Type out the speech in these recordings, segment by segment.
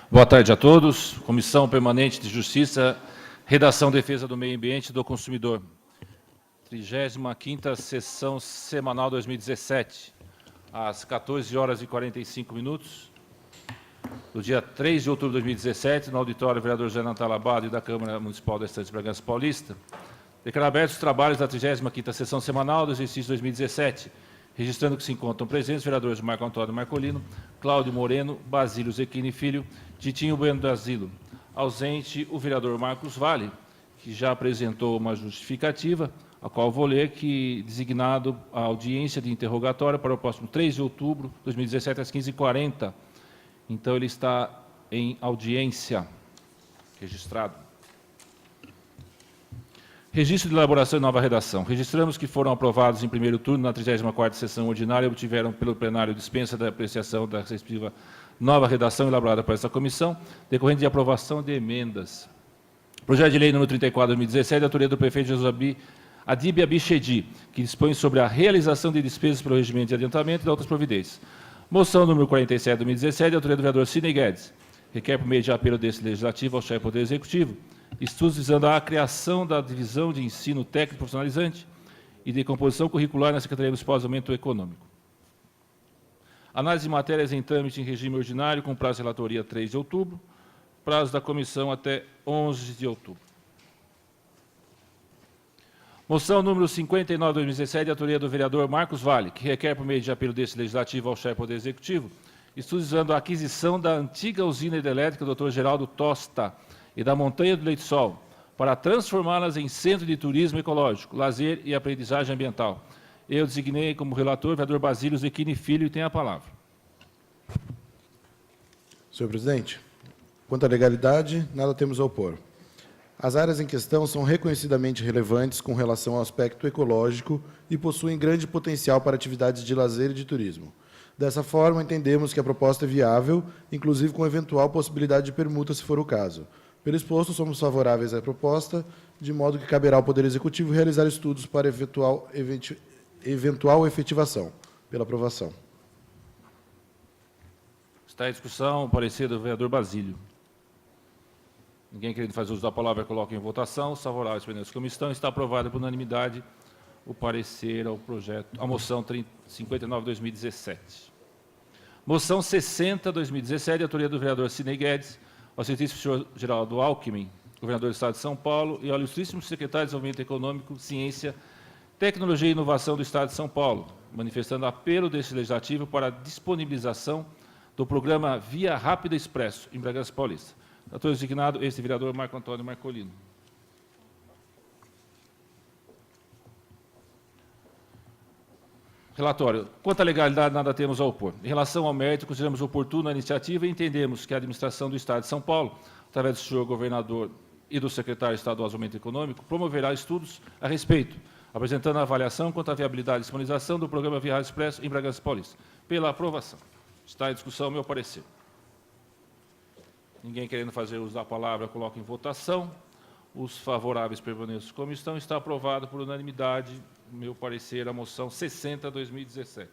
Boa tarde a todos. Comissão Permanente de Justiça, Redação, Defesa do Meio Ambiente e do Consumidor. 35ª Sessão Semanal 2017, às 14 horas e 45 minutos, do dia 3 de outubro de 2017, no auditório vereador José Talabado e da Câmara Municipal da Estância de Bragança Paulista, declaro abertos os trabalhos da 35ª Sessão Semanal do exercício 2017, registrando que se encontram presentes os vereadores Marco Antônio Marcolino, Cláudio Moreno, Basílio Zequini Filho, Titinho Bueno do Asilo. Ausente o vereador Marcos Vale, que já apresentou uma justificativa, a qual vou ler, que designado a audiência de interrogatório para o próximo 3 de outubro de 2017, às 15h40. Então, ele está em audiência, registrado. Registro de elaboração e nova redação. Registramos que foram aprovados em primeiro turno na 34ª Sessão Ordinária e obtiveram pelo plenário dispensa da apreciação da respectiva nova redação elaborada por essa comissão, decorrente de aprovação de emendas. Projeto de lei número 34, 2017, de autoria do prefeito Jesus Adib Abichedi, que dispõe sobre a realização de despesas pelo regimento de adiantamento e de outras providências. Moção número 47, 2017, de autoria do vereador Sidney Guedes, requer por meio de apelo desse legislativo ao chefe do Poder Executivo, estudos visando a criação da divisão de ensino técnico profissionalizante e de composição curricular na Secretaria Municipal de Desenvolvimento Econômico. Análise de matérias em trâmite em regime ordinário, com prazo de relatoria 3 de outubro, prazo da comissão até 11 de outubro. Moção número 59, 2017, de autoria do vereador Marcos Vale, que requer, por meio de apelo desse legislativo ao chefe do Poder Executivo, estudos visando a aquisição da antiga usina hidrelétrica Dr. Geraldo Tosta e da Montanha do Leite Sol, para transformá-las em centro de turismo ecológico, lazer e aprendizagem ambiental. Eu designei como relator o vereador Basílio Zequini Filho e tem a palavra. Senhor presidente, quanto à legalidade, nada temos a opor. As áreas em questão são reconhecidamente relevantes com relação ao aspecto ecológico e possuem grande potencial para atividades de lazer e de turismo. Dessa forma, entendemos que a proposta é viável, inclusive com eventual possibilidade de permuta, se for o caso. Pelo exposto, somos favoráveis à proposta, de modo que caberá ao Poder Executivo realizar estudos para eventual efetivação. Pela aprovação. Está em discussão o parecer do vereador Basílio. Ninguém querendo fazer uso da palavra, coloca em votação. Os favoráveis pela comissão. Está aprovado por unanimidade o parecer ao projeto, a moção 59/2017. Moção 60/2017, de autoria do vereador Sidney Guedes, ao excelentíssimo senhor Geraldo Alckmin, governador do Estado de São Paulo, e ao ilustríssimo secretário de Desenvolvimento Econômico, Ciência, Tecnologia e Inovação do Estado de São Paulo, manifestando apelo deste legislativo para a disponibilização do programa Via Rápida Expresso, em Bragança Paulista. Relator designado, este vereador Marco Antônio Marcolino. Relatório. Quanto à legalidade, nada temos a opor. Em relação ao mérito, consideramos oportuna a iniciativa e entendemos que a administração do Estado de São Paulo, através do senhor governador e do secretário estadual de Desenvolvimento Econômico, promoverá estudos a respeito, apresentando a avaliação quanto à viabilidade e disponibilização do programa Via Rápida Expresso em Bragança Paulista. Pela aprovação. Está em discussão o meu parecer. Ninguém querendo fazer uso da palavra, coloca em votação. Os favoráveis permaneçam como estão. Está aprovado por unanimidade o meu parecer a moção 60/2017.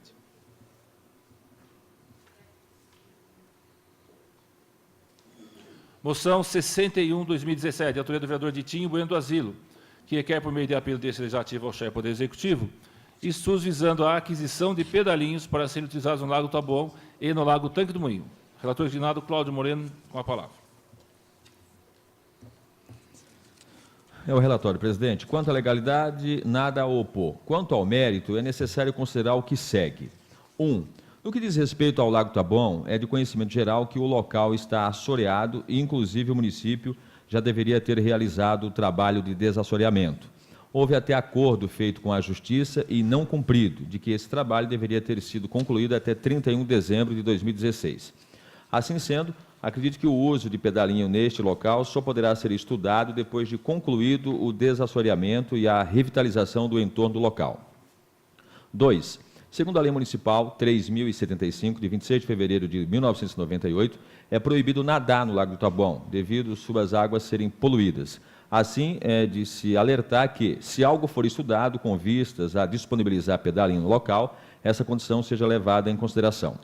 Moção 61/2017, de autoria do vereador Titinho Bueno do Asilo, que requer, por meio de apelo desse legislativo ao chefe do Poder Executivo, estudos visando a aquisição de pedalinhos para serem utilizados no Lago Taboão e no Lago Tanque do Moinho. Relator designado Cláudio Moreno, com a palavra. É o relatório, presidente. Quanto à legalidade, nada a opor. Quanto ao mérito, é necessário considerar o que segue. 1. No que diz respeito ao Lago Taboão, é de conhecimento geral que o local está assoreado e, inclusive, o município já deveria ter realizado o trabalho de desassoreamento. Houve até acordo feito com a Justiça e não cumprido, de que esse trabalho deveria ter sido concluído até 31 de dezembro de 2016. Assim sendo, acredito que o uso de pedalinho neste local só poderá ser estudado depois de concluído o desassoreamento e a revitalização do entorno do local. 2. Segundo a Lei Municipal 3.075, de 26 de fevereiro de 1998, é proibido nadar no Lago do Taboão, devido suas águas serem poluídas. Assim, é de se alertar que, se algo for estudado com vistas a disponibilizar pedalinho no local, essa condição seja levada em consideração.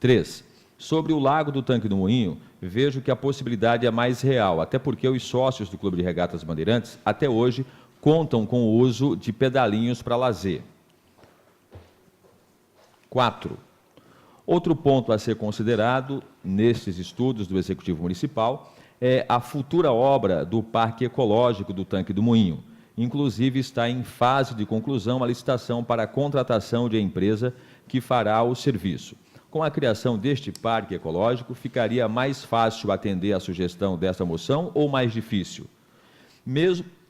3. Sobre o Lago do Tanque do Moinho, vejo que a possibilidade é mais real, até porque os sócios do Clube de Regatas Bandeirantes, até hoje, contam com o uso de pedalinhos para lazer. 4. Outro ponto a ser considerado nestes estudos do Executivo Municipal é a futura obra do Parque Ecológico do Tanque do Moinho. Inclusive, está em fase de conclusão a licitação para a contratação de empresa que fará o serviço. Com a criação deste parque ecológico, ficaria mais fácil atender a sugestão dessa moção ou mais difícil?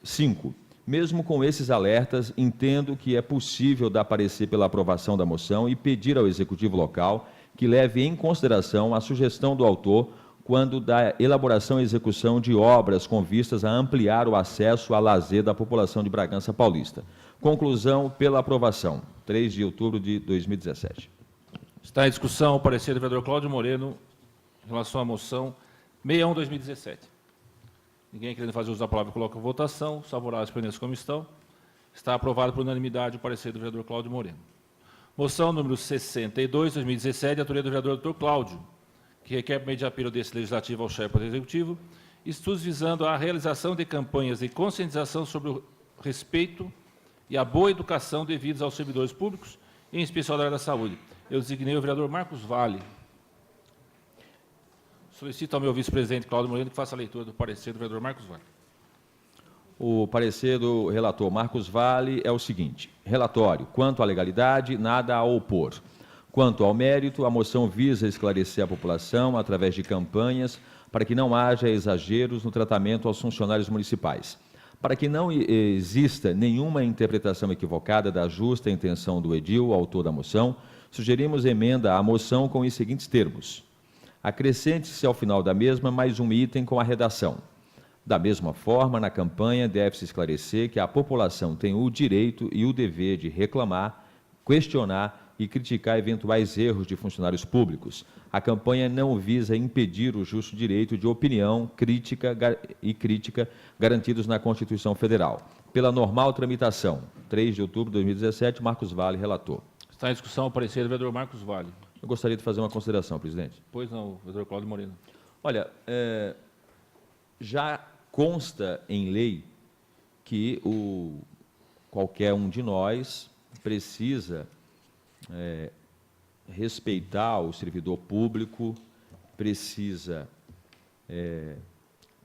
5. Mesmo com esses alertas, entendo que é possível dar parecer pela aprovação da moção e pedir ao Executivo local que leve em consideração a sugestão do autor quando da elaboração e execução de obras com vistas a ampliar o acesso a lazer da população de Bragança Paulista. Conclusão pela aprovação, 3 de outubro de 2017. Está em discussão o parecer do vereador Cláudio Moreno em relação à moção 61/2017. Ninguém querendo fazer uso da palavra, coloca em votação. Os favoráveis permanecem como estão. Está aprovado por unanimidade o parecer do vereador Cláudio Moreno. Moção número 62/2017, de autoria do vereador Dr. Cláudio, que requer, por meio de apelo desse legislativo ao chefe do Executivo, estudos visando a realização de campanhas de conscientização sobre o respeito e a boa educação devidos aos servidores públicos, em especial da área da saúde. Eu designei o vereador Marcos Vale. Solicito ao meu vice-presidente Cláudio Moreno que faça a leitura do parecer do vereador Marcos Vale. O parecer do relator Marcos Vale é o seguinte: relatório. Quanto à legalidade, nada a opor. Quanto ao mérito, a moção visa esclarecer a população através de campanhas para que não haja exageros no tratamento aos funcionários municipais. Para que não exista nenhuma interpretação equivocada da justa intenção do edil, autor da moção, sugerimos emenda à moção com os seguintes termos: acrescente-se ao final da mesma mais um item com a redação: da mesma forma, na campanha deve-se esclarecer que a população tem o direito e o dever de reclamar, questionar e criticar eventuais erros de funcionários públicos. A campanha não visa impedir o justo direito de opinião, crítica garantidos na Constituição Federal. Pela normal tramitação, 3 de outubro de 2017, Marcos Vale, relator. Está em discussão o parecer do vereador Marcos Vale. Eu gostaria de fazer uma consideração, presidente. Pois não, vereador Cláudio Moreno. Olha, já consta em lei que qualquer um de nós precisa respeitar o servidor público, precisa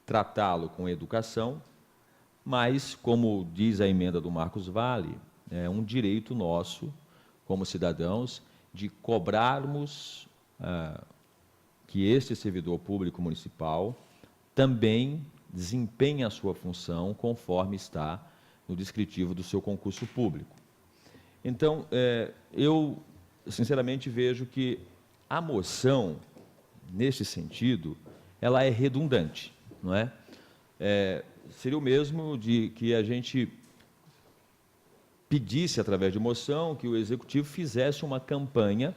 tratá-lo com educação, mas, como diz a emenda do Marcos Vale, é um direito nosso, como cidadãos, de cobrarmos que este servidor público municipal também desempenhe a sua função conforme está no descritivo do seu concurso público. Então, eu, sinceramente, vejo que a moção, neste sentido, ela é redundante, não é? Seria o mesmo de que a gente pedisse, através de moção, que o Executivo fizesse uma campanha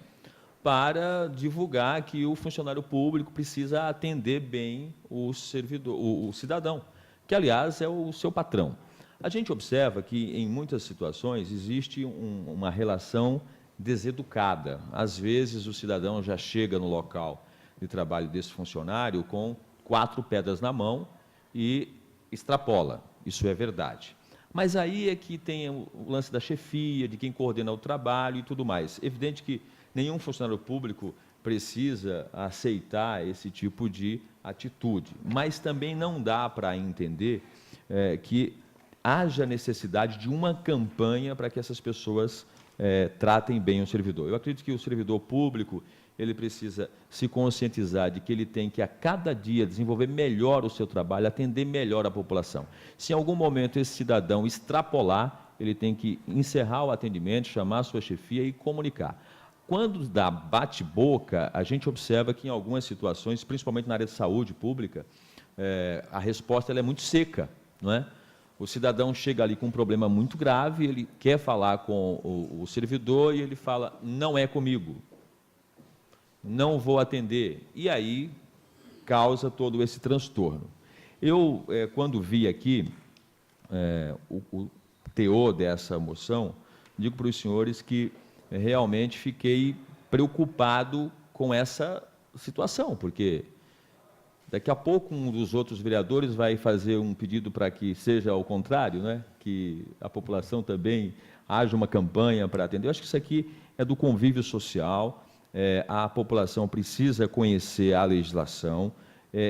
para divulgar que o funcionário público precisa atender bem o servidor, o cidadão, que, aliás, é o seu patrão. A gente observa que, em muitas situações, existe uma relação deseducada. Às vezes, o cidadão já chega no local de trabalho desse funcionário com 4 pedras na mão e extrapola. Isso é verdade. Mas aí é que tem o lance da chefia, de quem coordena o trabalho e tudo mais. Evidente que nenhum funcionário público precisa aceitar esse tipo de atitude, mas também não dá para entender que haja necessidade de uma campanha para que essas pessoas tratem bem o servidor. Eu acredito que o servidor público, ele precisa se conscientizar de que ele tem que, a cada dia, desenvolver melhor o seu trabalho, atender melhor a população. Se em algum momento esse cidadão extrapolar, ele tem que encerrar o atendimento, chamar a sua chefia e comunicar. Quando dá bate-boca, a gente observa que, em algumas situações, principalmente na área de saúde pública, a resposta ela é muito seca, não é? O cidadão chega ali com um problema muito grave, ele quer falar com o servidor e ele fala: não é comigo, não vou atender. E aí causa todo esse transtorno. Eu, quando vi aqui o teor dessa moção, digo para os senhores que realmente fiquei preocupado com essa situação, porque daqui a pouco um dos outros vereadores vai fazer um pedido para que seja ao contrário, né? Que a população também haja uma campanha para atender. Eu acho que isso aqui é do convívio social, a população precisa conhecer a legislação.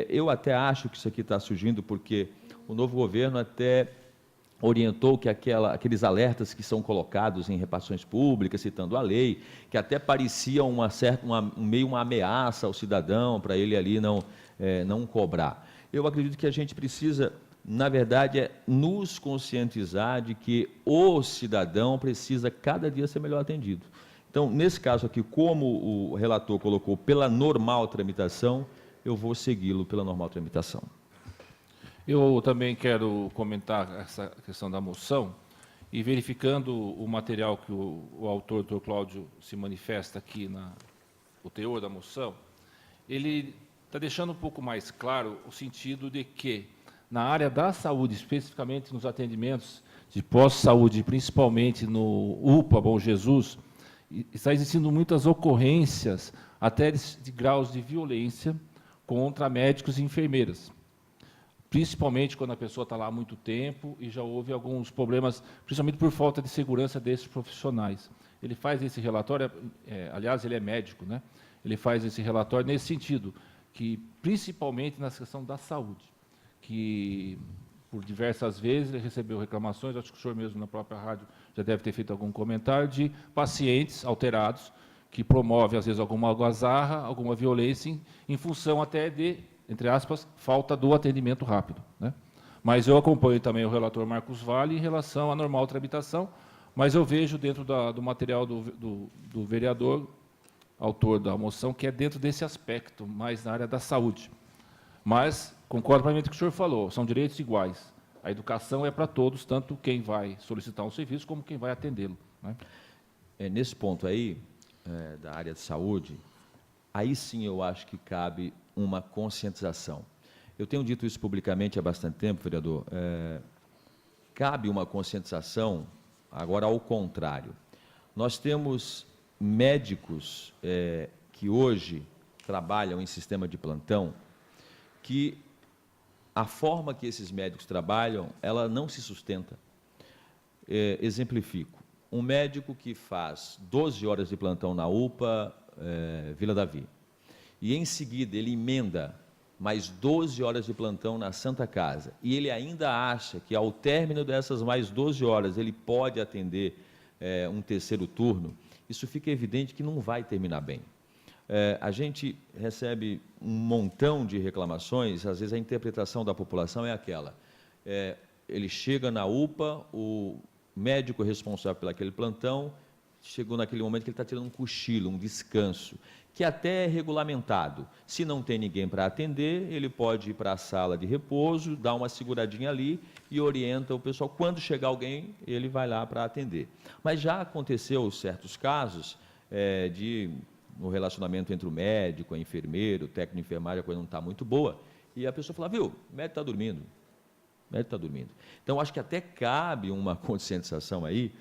Eu até acho que isso aqui está surgindo porque o novo governo até orientou que aqueles alertas que são colocados em repartições públicas, citando a lei, que até parecia meio uma ameaça ao cidadão, para ele ali não cobrar. Eu acredito que a gente precisa, na verdade, nos conscientizar de que o cidadão precisa cada dia ser melhor atendido. Então, nesse caso aqui, como o relator colocou pela normal tramitação, eu vou segui-lo pela normal tramitação. Eu também quero comentar essa questão da moção e verificando o material que o autor, doutor Cláudio, se manifesta aqui, o teor da moção, ele está deixando um pouco mais claro o sentido de que, na área da saúde, especificamente nos atendimentos de pós-saúde, principalmente no UPA Bom Jesus, está existindo muitas ocorrências, até de graus de violência, contra médicos e enfermeiras. Principalmente quando a pessoa está lá há muito tempo e já houve alguns problemas, principalmente por falta de segurança desses profissionais. Ele faz esse relatório, aliás, ele é médico, né? Ele faz esse relatório nesse sentido, que principalmente na questão da saúde, que por diversas vezes ele recebeu reclamações, acho que o senhor mesmo na própria rádio já deve ter feito algum comentário, de pacientes alterados, que promovem, às vezes, alguma algazarra, alguma violência, em função até de, entre aspas, falta do atendimento rápido, né? Mas eu acompanho também o relator Marcos Vale em relação à normal tramitação, mas eu vejo dentro do material do vereador, autor da moção, que é dentro desse aspecto, mais na área da saúde. Mas concordo plenamente com o que o senhor falou, são direitos iguais. A educação é para todos, tanto quem vai solicitar um serviço como quem vai atendê-lo, né? Nesse ponto aí, da área de saúde, aí sim eu acho que cabe uma conscientização. Eu tenho dito isso publicamente há bastante tempo, vereador. Cabe uma conscientização, agora ao contrário. Nós temos médicos que hoje trabalham em sistema de plantão, que a forma que esses médicos trabalham, ela não se sustenta. Exemplifico. Um médico que faz 12 horas de plantão na UPA, Vila Davi, e em seguida ele emenda mais 12 horas de plantão na Santa Casa, e ele ainda acha que ao término dessas mais 12 horas ele pode atender um terceiro turno, isso fica evidente que não vai terminar bem. A gente recebe um montão de reclamações, às vezes a interpretação da população é aquela, ele chega na UPA, o médico responsável por aquele plantão, chegou naquele momento que ele está tirando um cochilo, um descanso, que até é regulamentado. Se não tem ninguém para atender, ele pode ir para a sala de repouso, dar uma seguradinha ali e orienta o pessoal. Quando chegar alguém, ele vai lá para atender. Mas já aconteceu certos casos no relacionamento entre o médico, a enfermeiro, o técnico de enfermagem, a coisa não está muito boa, e a pessoa fala, viu, o médico está dormindo. O médico está dormindo. Então, acho que até cabe uma conscientização aí,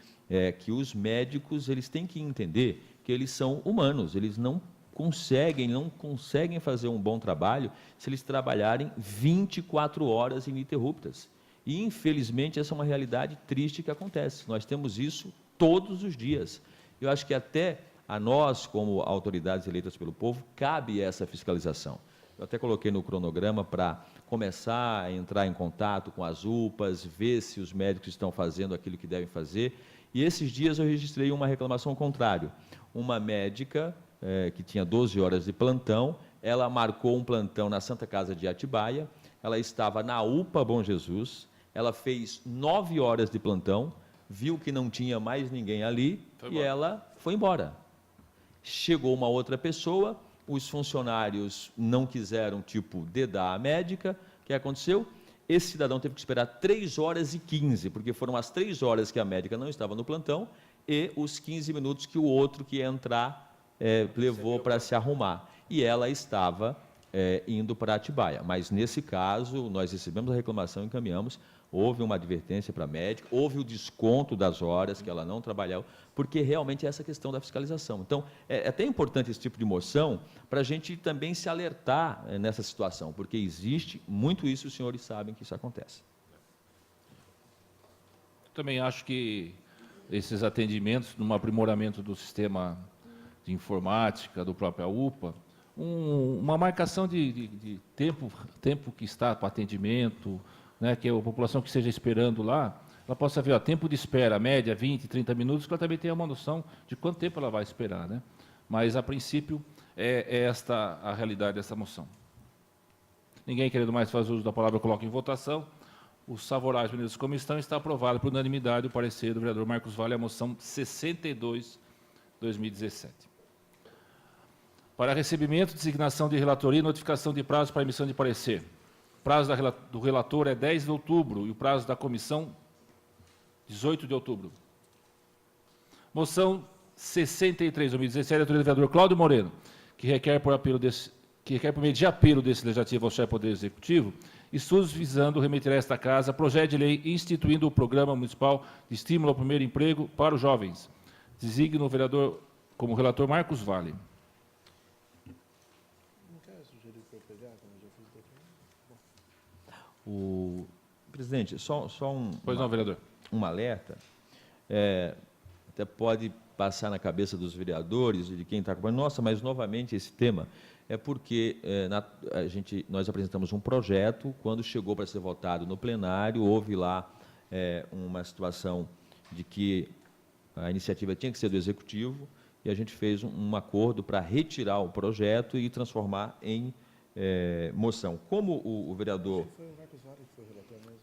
que os médicos eles têm que entender que eles são humanos, eles não conseguem fazer um bom trabalho se eles trabalharem 24 horas ininterruptas. E, infelizmente, essa é uma realidade triste que acontece. Nós temos isso todos os dias. Eu acho que até a nós, como autoridades eleitas pelo povo, cabe essa fiscalização. Eu até coloquei no cronograma para começar a entrar em contato com as UPAs, ver se os médicos estão fazendo aquilo que devem fazer. E esses dias eu registrei uma reclamação contrária. Uma médica que tinha 12 horas de plantão, ela marcou um plantão na Santa Casa de Atibaia, ela estava na UPA Bom Jesus, ela fez 9 horas de plantão, viu que não tinha mais ninguém ali e ela foi embora. Chegou uma outra pessoa, os funcionários não quiseram, dedar a médica, o que aconteceu? Esse cidadão teve que esperar 3 horas e 15, porque foram as 3 horas que a médica não estava no plantão e os 15 minutos que o outro que ia entrar levou para se arrumar. E ela estava indo para Atibaia. Mas, nesse caso, nós recebemos a reclamação, encaminhamos, houve uma advertência para a médica, houve o desconto das horas que ela não trabalhava, porque realmente é essa questão da fiscalização. Então, é até importante esse tipo de moção para a gente também se alertar nessa situação, porque existe muito isso, os senhores sabem que isso acontece. Também acho que esses atendimentos, num aprimoramento do sistema de informática, do próprio UPA, uma marcação de tempo que está para atendimento, né, que a população que esteja esperando lá, ela possa ver, tempo de espera, média, 20, 30 minutos, que ela também tenha uma noção de quanto tempo ela vai esperar, né? Mas, a princípio, é esta a realidade dessa moção. Ninguém querendo mais fazer uso da palavra, eu coloco em votação. Os favoráveis da comissão está aprovado por unanimidade o parecer do vereador Marcos Vale, a moção 62/2017. Para recebimento, designação de relatoria e notificação de prazo para emissão de parecer. O prazo do relator é 10 de outubro e o prazo da comissão, 18 de outubro. Moção 63/2017, autoria do vereador Cláudio Moreno, que requer por meio de apelo desse legislativo ao chefe do Poder Executivo, estudos visando remeter a esta Casa projeto de lei instituindo o Programa Municipal de Estímulo ao Primeiro Emprego para os Jovens. Designa o vereador como relator Marcos Vale. Presidente, só Pois não, vereador. um alerta, até pode passar na cabeça dos vereadores e de quem está acompanhando, nossa, mas novamente esse tema é porque nós apresentamos um projeto, quando chegou para ser votado no plenário, houve lá uma situação de que a iniciativa tinha que ser do Executivo, e a gente fez um acordo para retirar o projeto e transformar em moção. Como o vereador... Foi o Marcos Vale que foi o relator mesmo?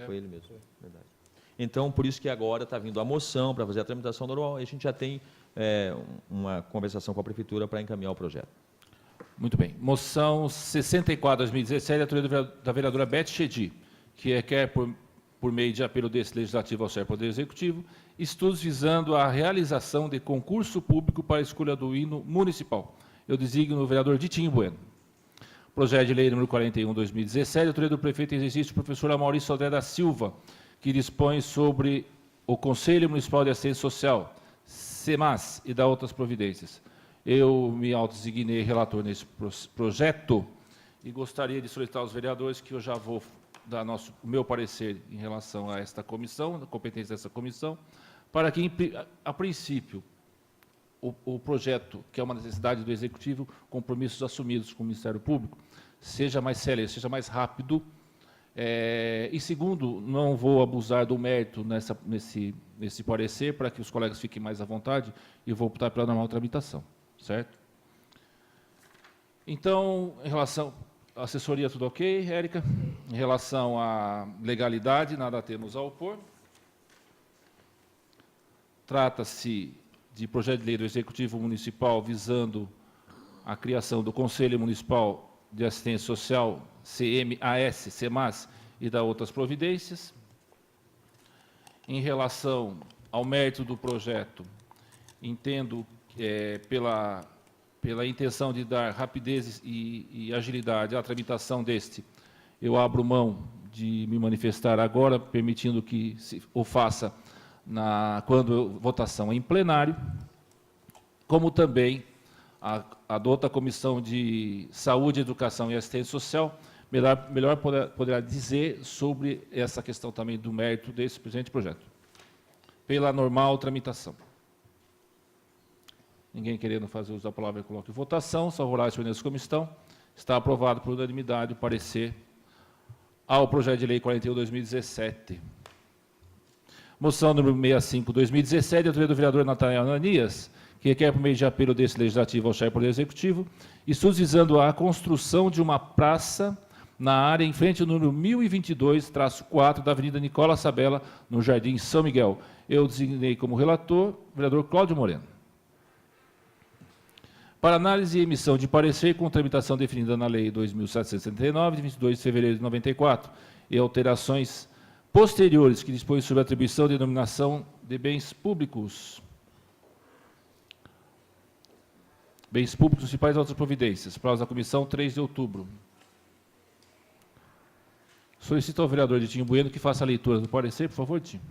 Foi ele mesmo, verdade. Então, por isso que agora está vindo a moção para fazer a tramitação normal, e a gente já tem uma conversação com a Prefeitura para encaminhar o projeto. Muito bem. Moção 64/2017, autoria da vereadora Beth Chedi, que requer, por meio de apelo desse legislativo ao chefe do Poder Executivo, estudos visando a realização de concurso público para a escolha do hino municipal. Eu designo o vereador Ditinho Bueno. Projeto de lei número 41/2017, autoria do prefeito em exercício, professor Maurício Sodré da Silva, que dispõe sobre o Conselho Municipal de Assistência Social, CEMAS, e dá outras providências. Eu me autodesignei relator nesse projeto e gostaria de solicitar aos vereadores que eu já vou dar o meu parecer em relação a esta comissão, a competência dessa comissão, para que, a princípio, o projeto, que é uma necessidade do Executivo, compromissos assumidos com o Ministério Público, seja mais célere, seja mais rápido. E, segundo, não vou abusar do mérito nesse parecer, para que os colegas fiquem mais à vontade, e vou optar pela normal tramitação. Certo? Então, em relação à assessoria, tudo ok, Érica? Em relação à legalidade, nada temos a opor. Trata-se de projeto de lei do Executivo Municipal visando a criação do Conselho Municipal de Assistência Social, CMAS, CEMAS, e da outras providências. Em relação ao mérito do projeto, entendo pela intenção de dar rapidez e agilidade à tramitação deste, eu abro mão de me manifestar agora, permitindo que o faça quando votação em plenário, como também adota a Comissão de Saúde, Educação e Assistência Social, melhor poderá dizer sobre essa questão também do mérito desse presente projeto, pela normal tramitação. Ninguém querendo fazer uso da palavra, eu coloco em votação. Favoráveis nessa comissão. Está aprovado por unanimidade o parecer ao projeto de lei 41/2017. Moção número 65/2017, autoria do vereador Natanael Ananias, que requer, por meio de apelo desse legislativo ao chefe do Poder Executivo, estudos visando a construção de uma praça na área em frente ao número 1022-4 da Avenida Nicola Sabella, no Jardim São Miguel. Eu designei como relator o vereador Cláudio Moreno. Para análise e emissão de parecer com tramitação definida na Lei 2.779, de 22 de fevereiro de 94, e alterações posteriores que dispõem sobre a atribuição de denominação de bens públicos. Bens públicos municipais e outras providências. Prazo da comissão, 3 de outubro. Solicito ao vereador Ditinho Bueno que faça a leitura do parecer, por favor, Ditinho.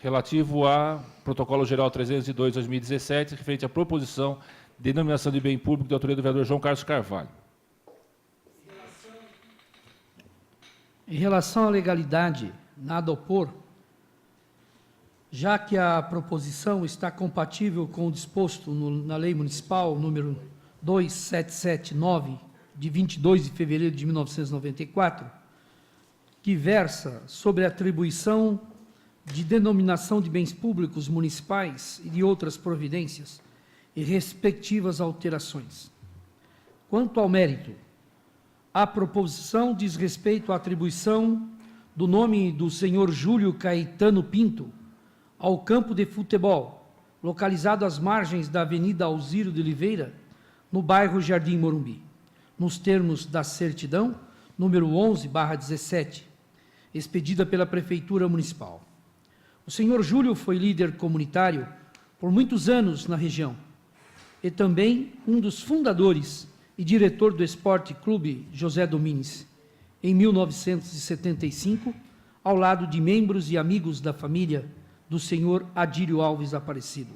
Relativo a Protocolo Geral 302/2017, referente à proposição de denominação de bem público de autoria do vereador João Carlos Carvalho. Em relação à legalidade, nada a opor, já que a proposição está compatível com o disposto na Lei Municipal número 2779, de 22 de fevereiro de 1994, que versa sobre a atribuição de denominação de bens públicos municipais e de outras providências e respectivas alterações. Quanto ao mérito, a proposição diz respeito à atribuição do nome do senhor Júlio Caetano Pinto ao campo de futebol, localizado às margens da Avenida Alziro de Oliveira, no bairro Jardim Morumbi, nos termos da certidão número 11/17, expedida pela Prefeitura Municipal. O senhor Júlio foi líder comunitário por muitos anos na região e também um dos fundadores e diretor do Esporte Clube José Domingues, em 1975, ao lado de membros e amigos da família do senhor Adílio Alves Aparecido.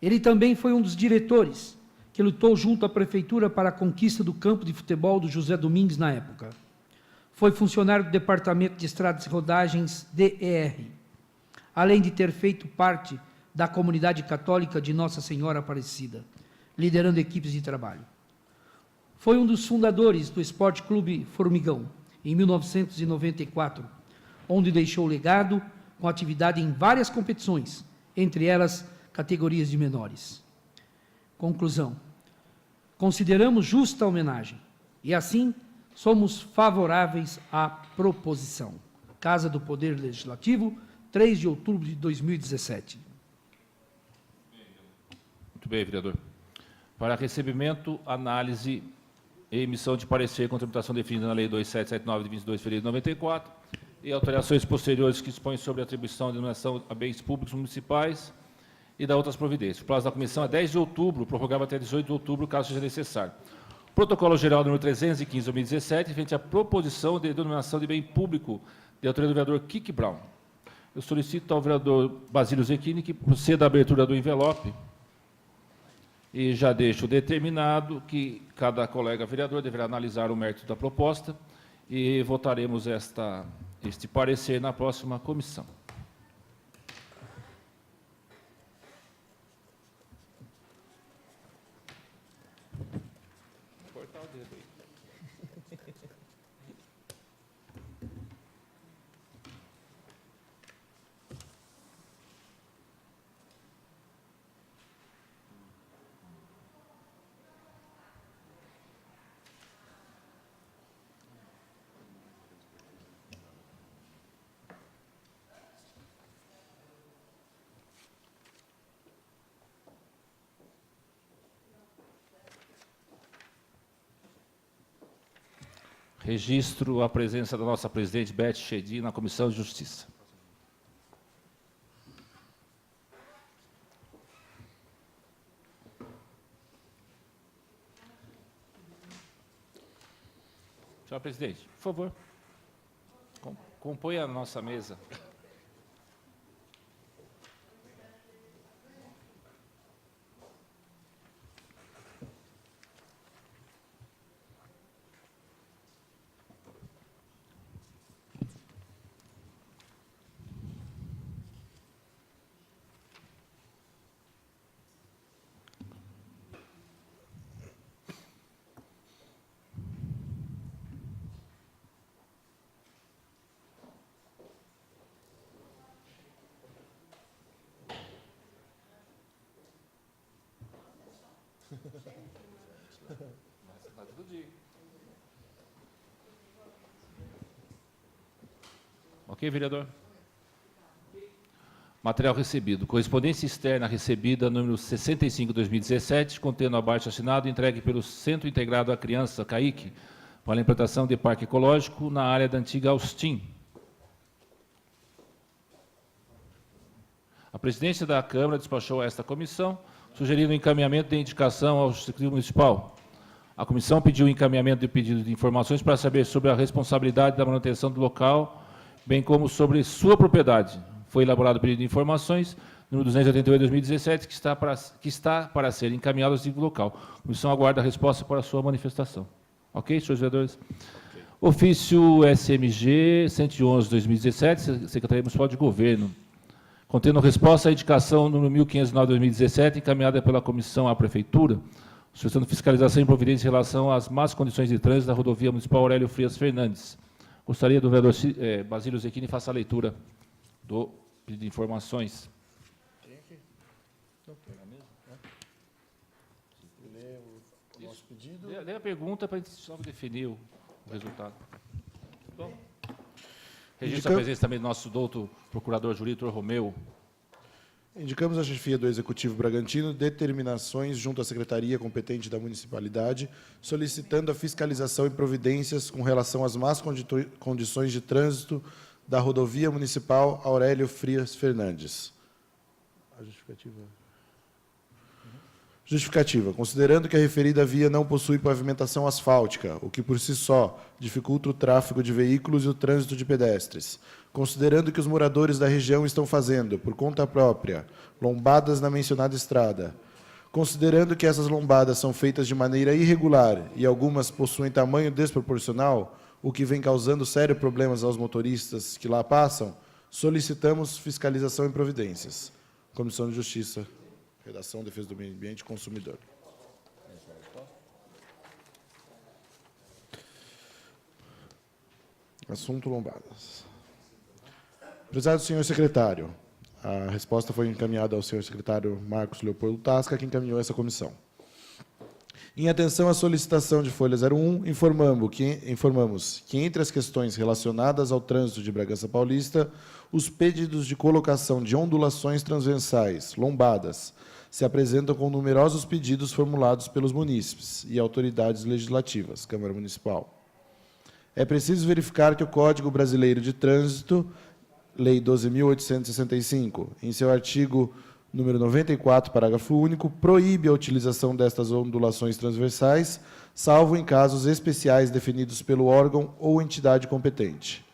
Ele também foi um dos diretores que lutou junto à Prefeitura para a conquista do campo de futebol do José Domingues na época. Foi funcionário do Departamento de Estradas e Rodagens, DER, além de ter feito parte da comunidade católica de Nossa Senhora Aparecida, liderando equipes de trabalho. Foi um dos fundadores do Esporte Clube Formigão, em 1994, onde deixou legado com atividade em várias competições, entre elas categorias de menores. Conclusão. Consideramos justa a homenagem e, assim, somos favoráveis à proposição. Casa do Poder Legislativo, 3 de outubro de 2017. Muito bem, vereador. Para recebimento, análise e emissão de parecer com tramitação definida na Lei 2779, de 22 de fevereiro de 94, e alterações posteriores que dispõem sobre a atribuição de denominação a bens públicos municipais e da outras providências. O prazo da comissão é 10 de outubro, prorrogável até 18 de outubro, caso seja necessário. Protocolo Geral número 315/2017, referente à proposição de denominação de bem público de autoria do vereador Kiki Brown. Eu solicito ao vereador Basílio Zecchini que proceda à abertura do envelope e já deixo determinado que cada colega vereador deverá analisar o mérito da proposta e votaremos este parecer na próxima comissão. Registro a presença da nossa presidente Beth Chedi na Comissão de Justiça. Senhora presidente, por favor, componha a nossa mesa. Ok, vereador? Material recebido. Correspondência externa recebida, número 65/2017, contendo abaixo assinado, entregue pelo Centro Integrado à Criança, CAIC, para a implantação de parque ecológico na área da antiga Austin. A presidência da Câmara despachou a esta comissão, sugerindo o encaminhamento de indicação ao Executivo Municipal. A comissão pediu o encaminhamento de pedido de informações para saber sobre a responsabilidade da manutenção do local, bem como sobre sua propriedade. Foi elaborado o pedido de informações, número 288/2017, que está para ser encaminhado ao Executivo Local. A comissão aguarda a resposta para a sua manifestação. Ok, senhores vereadores? Okay. Ofício SMG 111/2017, Secretaria Municipal de Governo, contendo resposta à indicação número 1509/2017, encaminhada pela comissão à Prefeitura, solicitando fiscalização e providência em relação às más condições de trânsito da rodovia municipal Aurélio Frias Fernandes. Gostaria do vereador Basílio Zecchini faça a leitura do pedido de informações. Lê a pergunta para a gente só definir o resultado. Bom. Registro a presença também do nosso doutor procurador jurídico Romeu. Indicamos à chefia do Executivo Bragantino determinações junto à Secretaria competente da Municipalidade, solicitando a fiscalização e providências com relação às más condições de trânsito da rodovia municipal Aurélio Frias Fernandes. A justificativa. Justificativa. Considerando que a referida via não possui pavimentação asfáltica, o que por si só dificulta o tráfego de veículos e o trânsito de pedestres. Considerando que os moradores da região estão fazendo, por conta própria, lombadas na mencionada estrada. Considerando que essas lombadas são feitas de maneira irregular e algumas possuem tamanho desproporcional, o que vem causando sérios problemas aos motoristas que lá passam, solicitamos fiscalização e providências. Comissão de Justiça, Redação, Defesa do Meio Ambiente e Consumidor. Assunto lombadas. Prezado senhor secretário, a resposta foi encaminhada ao senhor secretário Marcos Leopoldo Tasca, que encaminhou essa comissão. Em atenção à solicitação de folha 01, informamos que, entre as questões relacionadas ao trânsito de Bragança Paulista, os pedidos de colocação de ondulações transversais, lombadas, se apresentam com numerosos pedidos formulados pelos munícipes e autoridades legislativas, Câmara Municipal. É preciso verificar que o Código Brasileiro de Trânsito, Lei 12.865, em seu artigo número 94, parágrafo único, proíbe a utilização destas ondulações transversais, salvo em casos especiais definidos pelo órgão ou entidade competente.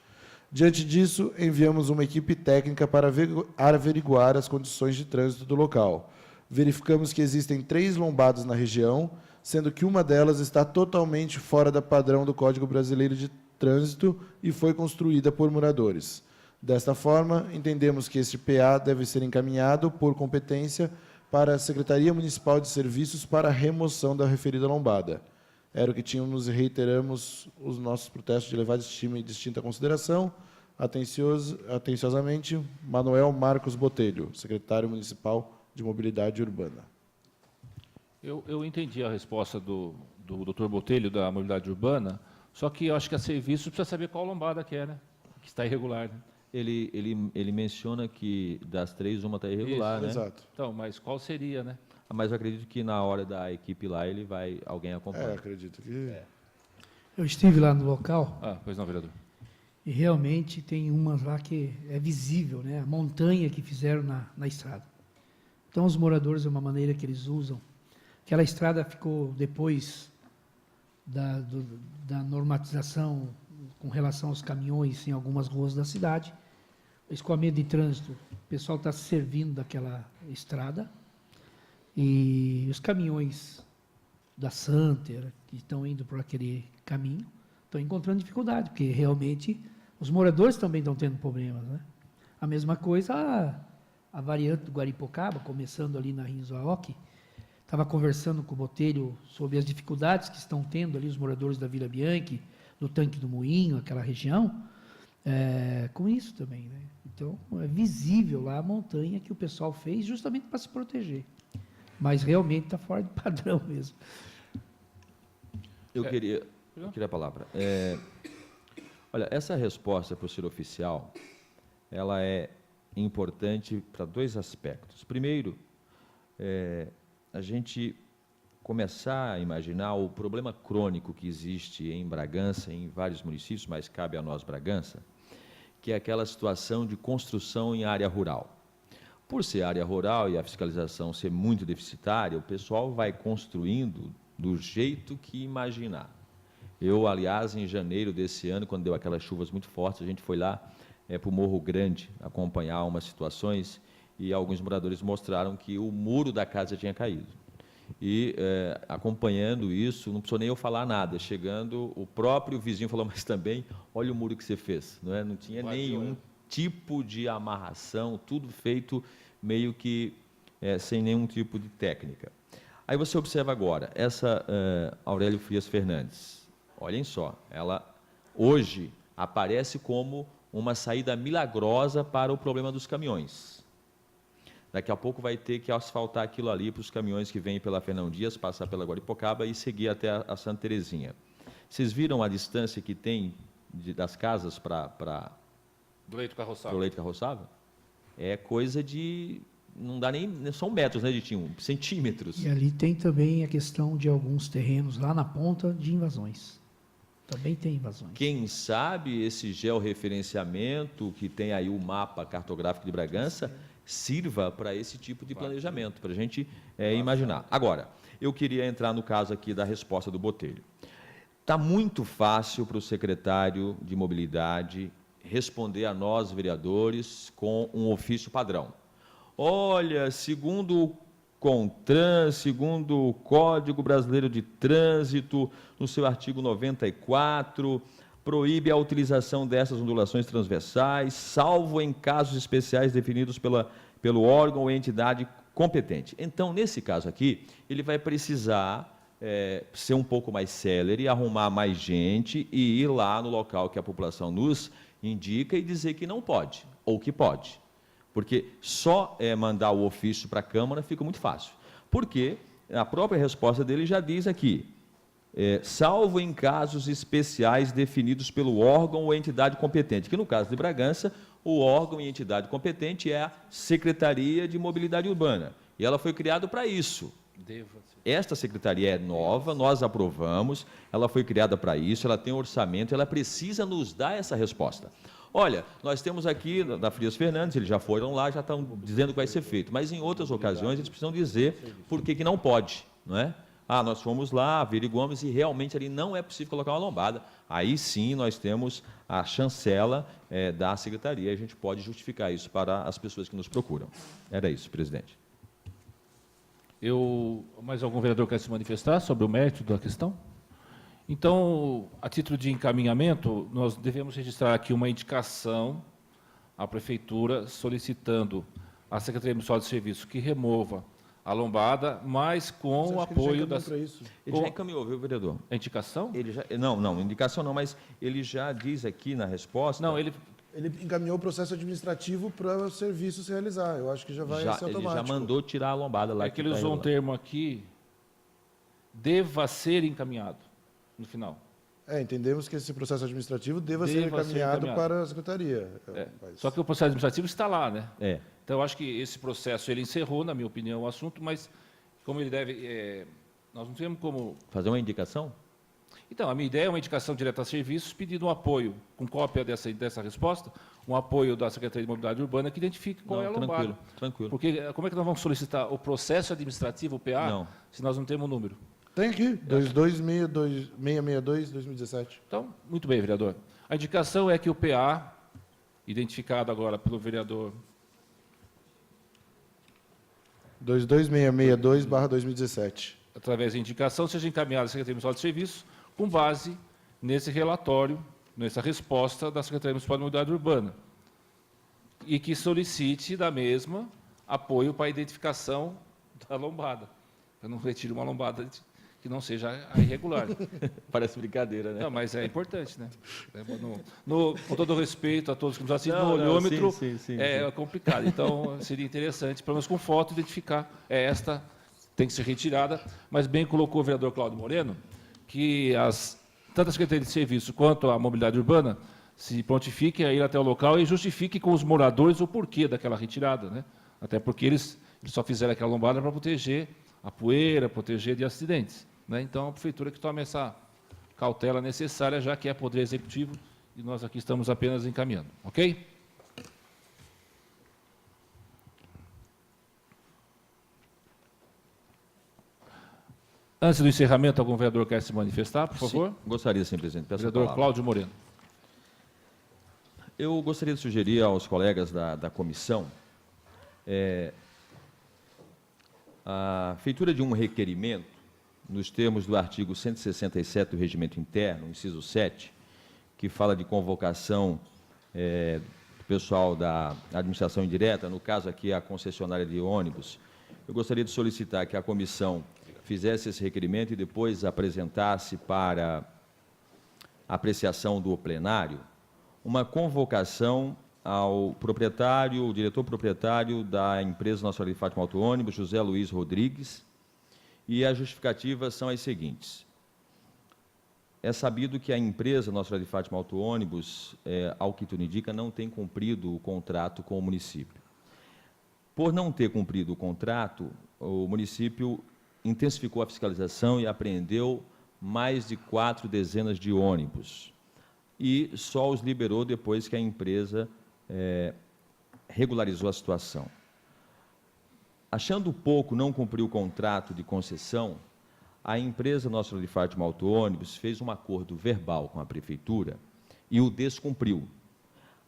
Diante disso, enviamos uma equipe técnica para averiguar as condições de trânsito do local. Verificamos que existem 3 lombadas na região, sendo que uma delas está totalmente fora do padrão do Código Brasileiro de Trânsito e foi construída por moradores. Desta forma, entendemos que este PA deve ser encaminhado, por competência, para a Secretaria Municipal de Serviços para a remoção da referida lombada. Era o que tínhamos e reiteramos os nossos protestos de elevada estima e distinta consideração. Atenciosamente, Manuel Marcos Botelho, secretário municipal de Mobilidade Urbana. Eu entendi a resposta do doutor Botelho, da Mobilidade Urbana, só que eu acho que a serviço precisa saber qual lombada que é, né? Que está irregular, né? Ele menciona que das 3, uma está irregular, né? Exato. Então, mas qual seria, né? Mas eu acredito que na hora da equipe lá, alguém acompanha. Acredito que... Eu estive lá no local. Pois não, vereador. E realmente tem umas lá que é visível, né? A montanha que fizeram na estrada. Então, os moradores, é uma maneira que eles usam. Aquela estrada ficou depois da normatização com relação aos caminhões em algumas ruas da cidade. O escoamento de trânsito, o pessoal está se servindo daquela estrada e os caminhões da Santer, que estão indo por aquele caminho, estão encontrando dificuldade, porque realmente os moradores também estão tendo problemas, né? A mesma coisa a variante do Guaripocaba, começando ali na Rinzoaoki, estava conversando com o Botelho sobre as dificuldades que estão tendo ali os moradores da Vila Bianchi, do Tanque do Moinho, aquela região, com isso também, né? Então, é visível lá a montanha que o pessoal fez justamente para se proteger. Mas realmente está fora de padrão mesmo. Eu queria a palavra. Olha, essa resposta para o senhor oficial, ela é importante para 2 aspectos. Primeiro, a gente começar a imaginar o problema crônico que existe em Bragança, em vários municípios, mas cabe a nós Bragança, que é aquela situação de construção em área rural. Por ser área rural e a fiscalização ser muito deficitária, o pessoal vai construindo do jeito que imaginar. Eu, aliás, em janeiro desse ano, quando deu aquelas chuvas muito fortes, a gente foi lá para o Morro Grande acompanhar umas situações e alguns moradores mostraram que o muro da casa tinha caído. E, acompanhando isso, não precisou nem eu falar nada. Chegando, o próprio vizinho falou, mas também, olha o muro que você fez. Não é? Não tinha nenhum tipo de amarração, tudo feito meio que sem nenhum tipo de técnica. Aí você observa agora, essa Aurélio Frias Fernandes, olhem só, ela hoje aparece como uma saída milagrosa para o problema dos caminhões. Daqui a pouco vai ter que asfaltar aquilo ali para os caminhões que vêm pela Fernão Dias, passar pela Guaripocaba e seguir até a Santa Terezinha. Vocês viram a distância que tem das casas para Do leito carroçável. o leito carroçável? É coisa de... não dá nem... são metros, né, Ditinho? Centímetros. E ali tem também a questão de alguns terrenos lá na ponta de invasões. Também tem invasões. Quem sabe esse georreferenciamento, que tem aí o mapa cartográfico de Bragança, sirva para esse tipo de planejamento, para a gente imaginar. Agora, eu queria entrar no caso aqui da resposta do Botelho. Está muito fácil para o secretário de Mobilidade responder a nós, vereadores, com um ofício padrão. Olha, segundo o CONTRAN, segundo o Código Brasileiro de Trânsito, no seu artigo 94, proíbe a utilização dessas ondulações transversais, salvo em casos especiais definidos pelo órgão ou entidade competente. Então, nesse caso aqui, ele vai precisar ser um pouco mais célere, arrumar mais gente e ir lá no local que a população nos indica e dizer que não pode, ou que pode. Porque só mandar o ofício para a Câmara fica muito fácil. Porque a própria resposta dele já diz aqui, salvo em casos especiais definidos pelo órgão ou entidade competente, que no caso de Bragança, o órgão e entidade competente é a Secretaria de Mobilidade Urbana, e ela foi criada para isso. Esta secretaria é nova, nós aprovamos, ela foi criada para isso, ela tem orçamento, ela precisa nos dar essa resposta. Olha, nós temos aqui, da Frias Fernandes, eles já foram lá, já estão dizendo que vai ser feito, mas em outras ocasiões eles precisam dizer por que não pode, não é? Ah, nós fomos lá, averiguamos e realmente ali não é possível colocar uma lombada. Aí sim nós temos a chancela da secretaria, a gente pode justificar isso para as pessoas que nos procuram. Era isso, presidente. Mais algum vereador quer se manifestar sobre o mérito da questão? Então, a título de encaminhamento, nós devemos registrar aqui uma indicação à Prefeitura solicitando à Secretaria Municipal de Serviço que remova a lombada, mas com o apoio das... Ele já encaminhou, viu, vereador? A indicação? Ele já, não, indicação não, mas ele já diz aqui na resposta... Não, ele encaminhou o processo administrativo para o serviço se realizar. Eu acho que já vai ser automático. Ele já mandou tirar a lombada lá. É que ele usou um termo aqui, deva ser encaminhado, no final. Entendemos que esse processo administrativo deva ser encaminhado para a secretaria. Só que o processo administrativo está lá, né? É. Então, eu acho que esse processo, ele encerrou, na minha opinião, o assunto, mas como ele deve... nós não temos como... Fazer uma indicação? Então, a minha ideia é uma indicação direta a serviços, pedindo um apoio, com cópia dessa resposta, um apoio da Secretaria de Mobilidade Urbana que identifique qual é a lombada. Tranquilo. Porque como é que nós vamos solicitar o processo administrativo, o PA, se nós não temos o número? Tem aqui, 2262-2017. Então, muito bem, vereador. A indicação é que o PA, identificado agora pelo vereador... 22662-2017. Através da indicação, seja encaminhado à Secretaria Municipal de Serviço, com base nesse relatório, nessa resposta da Secretaria Municipal de Mobilidade Urbana, e que solicite da mesma apoio para a identificação da lombada. Eu não retiro uma lombada que não seja a irregular. Parece brincadeira, né? Não, mas é importante, né? Com todo o respeito a todos que nos assistem, no olhômetro sim, complicado. Então, seria interessante, pelo menos com foto, identificar esta tem que ser retirada, mas bem colocou o vereador Cláudio Moreno, que tanto a Secretaria de Serviço quanto a Mobilidade Urbana se prontifiquem a ir até o local e justifiquem com os moradores o porquê daquela retirada, né? Até porque eles só fizeram aquela lombada para proteger a poeira, proteger de acidentes, né? Então, a Prefeitura que tome essa cautela necessária, já que é Poder Executivo, e nós aqui estamos apenas encaminhando, ok? Antes do encerramento, algum vereador quer se manifestar, por favor? Sim, gostaria, sim, presidente. Peço a Vereador palavra. Cláudio Moreno. Eu gostaria de sugerir aos colegas da comissão a feitura de um requerimento, nos termos do artigo 167 do Regimento Interno, inciso 7, que fala de convocação do pessoal da administração indireta, no caso aqui a concessionária de ônibus. Eu gostaria de solicitar que a comissão fizesse esse requerimento e depois apresentasse para apreciação do plenário uma convocação ao proprietário, o diretor proprietário da empresa Nossa Senhora de Fátima Auto Ônibus, José Luiz Rodrigues, e as justificativas são as seguintes. É sabido que a empresa Nossa Senhora de Fátima Auto Ônibus, ao que tudo indica, não tem cumprido o contrato com o município. Por não ter cumprido o contrato, o município intensificou a fiscalização e apreendeu mais de 4 dezenas de ônibus. E só os liberou depois que a empresa regularizou a situação. Achando pouco não cumprir o contrato de concessão, a empresa Nossa Senhora de Fátima Auto Ônibus fez um acordo verbal com a prefeitura e o descumpriu.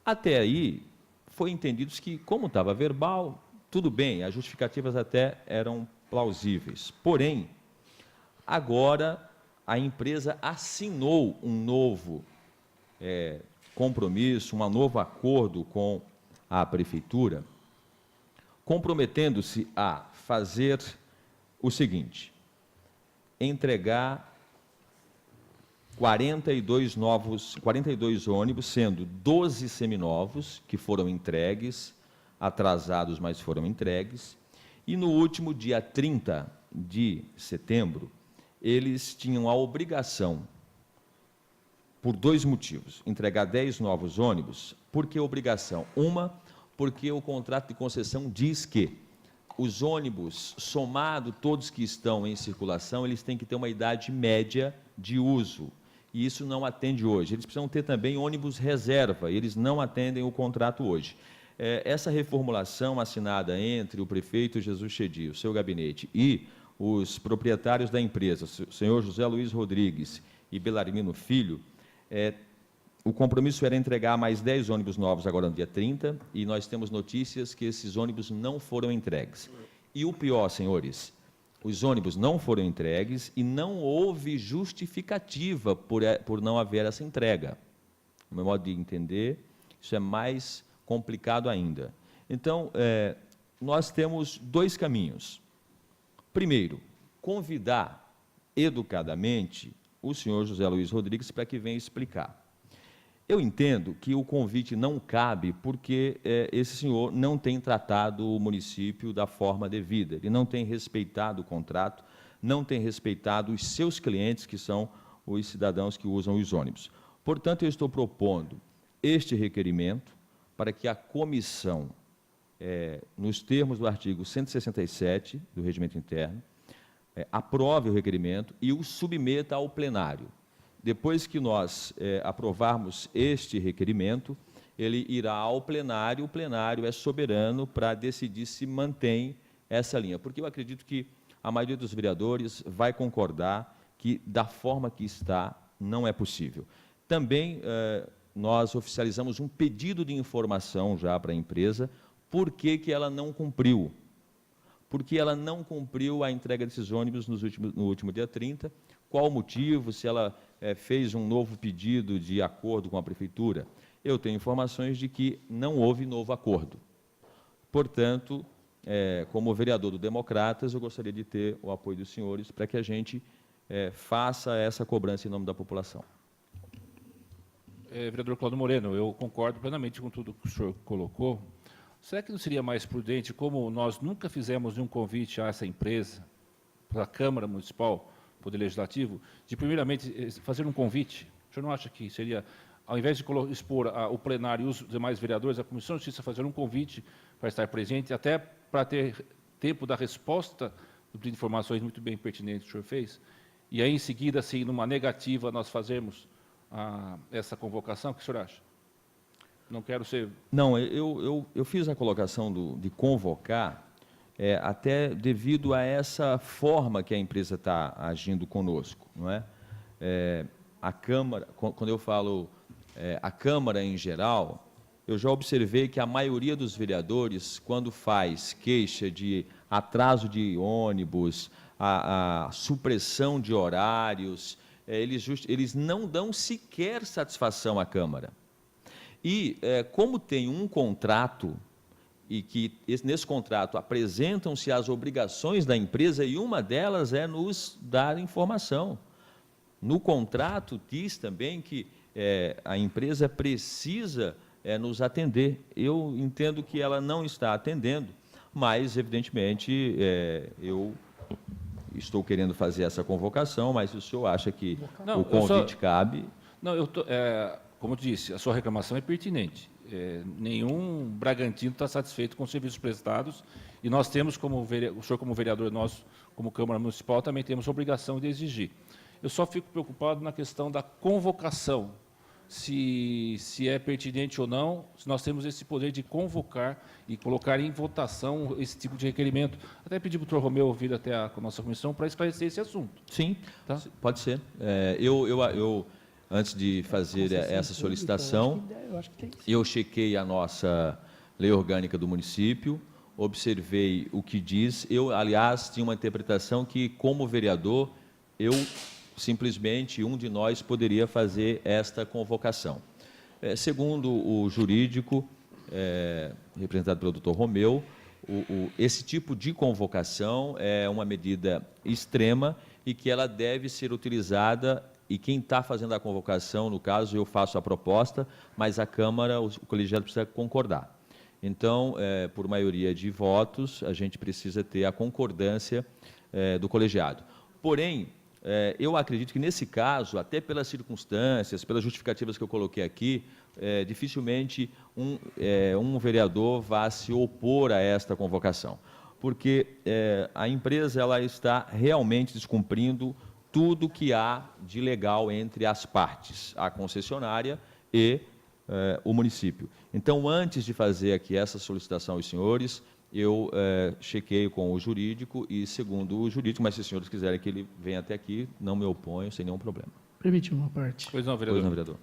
Até aí, foi entendido que, como estava verbal, tudo bem, as justificativas até eram plausíveis. Porém, agora a empresa assinou um novo compromisso, um novo acordo com a prefeitura, comprometendo-se a fazer o seguinte: entregar 42 ônibus, sendo 12 seminovos, que foram entregues, atrasados, mas foram entregues, e no último dia 30 de setembro, eles tinham a obrigação, por 2 motivos, entregar 10 novos ônibus. Por que obrigação? Uma, porque o contrato de concessão diz que os ônibus, somado todos que estão em circulação, eles têm que ter uma idade média de uso, e isso não atende hoje. Eles precisam ter também ônibus reserva, e eles não atendem o contrato hoje. Essa reformulação assinada entre o prefeito Jesus Chedi, o seu gabinete, e os proprietários da empresa, o senhor José Luiz Rodrigues e Belarmino Filho, o compromisso era entregar mais 10 ônibus novos agora no dia 30, e nós temos notícias que esses ônibus não foram entregues. E o pior, senhores, os ônibus não foram entregues e não houve justificativa por não haver essa entrega. No meu modo de entender, isso é mais complicado ainda. Então, nós temos 2 caminhos. Primeiro, convidar educadamente o senhor José Luiz Rodrigues para que venha explicar. Eu entendo que o convite não cabe porque esse senhor não tem tratado o município da forma devida, ele não tem respeitado o contrato, não tem respeitado os seus clientes, que são os cidadãos que usam os ônibus. Portanto, eu estou propondo este requerimento para que a comissão, nos termos do artigo 167 do Regimento Interno, aprove o requerimento e o submeta ao plenário. Depois que nós aprovarmos este requerimento, ele irá ao plenário, o plenário é soberano para decidir se mantém essa linha, porque eu acredito que a maioria dos vereadores vai concordar que, da forma que está, não é possível. Também nós oficializamos um pedido de informação já para a empresa, por que ela não cumpriu. Porque ela não cumpriu a entrega desses ônibus no último dia 30, qual o motivo, se ela fez um novo pedido de acordo com a prefeitura. Eu tenho informações de que não houve novo acordo. Portanto, como vereador do Democratas, eu gostaria de ter o apoio dos senhores para que a gente faça essa cobrança em nome da população. Vereador Cláudio Moreno, eu concordo plenamente com tudo que o senhor colocou. Será que não seria mais prudente, como nós nunca fizemos nenhum convite a essa empresa, para a Câmara Municipal, Poder Legislativo, de primeiramente fazer um convite? O senhor não acha que seria, ao invés de expor o plenário e os demais vereadores, a Comissão de Justiça fazer um convite para estar presente, até para ter tempo da resposta do pedido de informações muito bem pertinentes que o senhor fez, e aí em seguida, assim, numa negativa, nós fazermos essa convocação? O que o senhor acha? Não quero ser... Não, eu fiz a colocação de convocar até devido a essa forma que a empresa está agindo conosco, não é? A Câmara, quando eu falo a Câmara em geral, eu já observei que a maioria dos vereadores, quando faz queixa de atraso de ônibus, a supressão de horários, eles não dão sequer satisfação à Câmara. E, como tem um contrato, e que nesse contrato apresentam-se as obrigações da empresa, e uma delas é nos dar informação. No contrato diz também que a empresa precisa nos atender. Eu entendo que ela não está atendendo, mas, evidentemente, eu estou querendo fazer essa convocação, mas o senhor acha que o convite cabe? Não, como eu disse, a sua reclamação é pertinente. Nenhum Bragantino está satisfeito com os serviços prestados, e nós temos, o senhor como vereador, nós como Câmara Municipal também temos a obrigação de exigir. Eu só fico preocupado na questão da convocação, se é pertinente ou não, se nós temos esse poder de convocar e colocar em votação esse tipo de requerimento. Até pedir para o doutor Romeu vir até a nossa comissão para esclarecer esse assunto. Sim, tá? Pode ser. Eu antes de fazer essa solicitação, eu chequei a nossa lei orgânica do município, observei o que diz. Eu, aliás, tinha uma interpretação que, como vereador, simplesmente um de nós poderia fazer esta convocação. Segundo o jurídico, representado pelo doutor Romeu, esse tipo de convocação é uma medida extrema e que ela deve ser utilizada, e quem está fazendo a convocação, no caso, eu faço a proposta, mas a Câmara, o colegiado precisa concordar. Então, por maioria de votos, a gente precisa ter a concordância do colegiado. Porém, eu acredito que, nesse caso, até pelas circunstâncias, pelas justificativas que eu coloquei aqui, dificilmente um vereador vá se opor a esta convocação, porque a empresa ela está realmente descumprindo tudo que há de legal entre as partes, a concessionária e o município. Então, antes de fazer aqui essa solicitação aos senhores, eu chequei com o jurídico e, segundo o jurídico, mas se os senhores quiserem que ele venha até aqui, não me oponho, sem nenhum problema. Permite uma parte. Pois não, vereador. Pois não, vereador.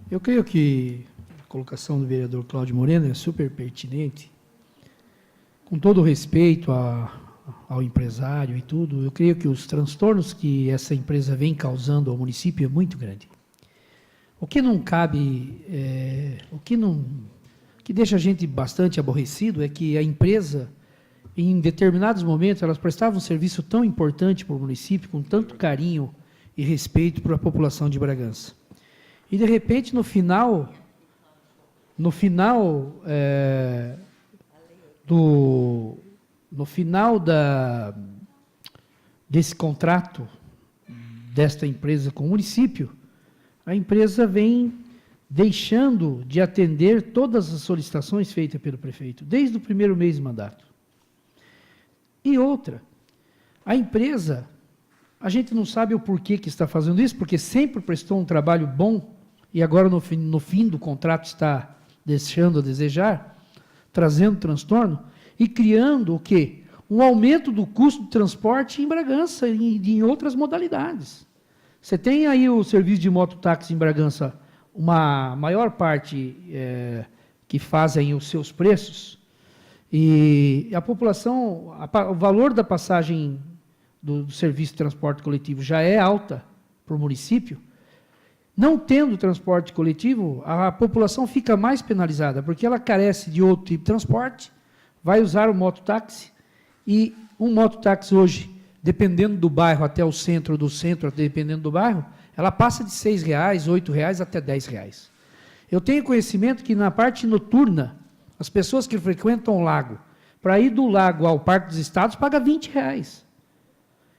Eu creio que a colocação do vereador Cláudio Moreno é super pertinente. Com todo o respeito ao empresário e tudo, eu creio que os transtornos que essa empresa vem causando ao município é muito grande. O que não cabe, que deixa a gente bastante aborrecido é que a empresa, em determinados momentos, elas prestavam um serviço tão importante para o município, com tanto carinho e respeito para a população de Bragança. E, de repente, no final desse contrato desta empresa com o município, a empresa vem deixando de atender todas as solicitações feitas pelo prefeito, desde o primeiro mês de mandato. E outra, a empresa, a gente não sabe o porquê que está fazendo isso, porque sempre prestou um trabalho bom, e agora no fim do contrato está deixando a desejar, trazendo transtorno, e criando o quê? Um aumento do custo de transporte em Bragança e em outras modalidades. Você tem aí o serviço de mototáxi em Bragança, uma maior parte que fazem os seus preços, e a população, o valor da passagem do serviço de transporte coletivo já é alta para o município. Não tendo transporte coletivo, a população fica mais penalizada, porque ela carece de outro tipo de transporte, vai usar o mototáxi, e um mototáxi hoje, dependendo do bairro até o centro, do centro, dependendo do bairro, ela passa de R$ 6,00, R$ 8,00 até R$ 10,00. Eu tenho conhecimento que na parte noturna, as pessoas que frequentam o lago, para ir do lago ao Parque dos Estados, pagam R$ 20,00.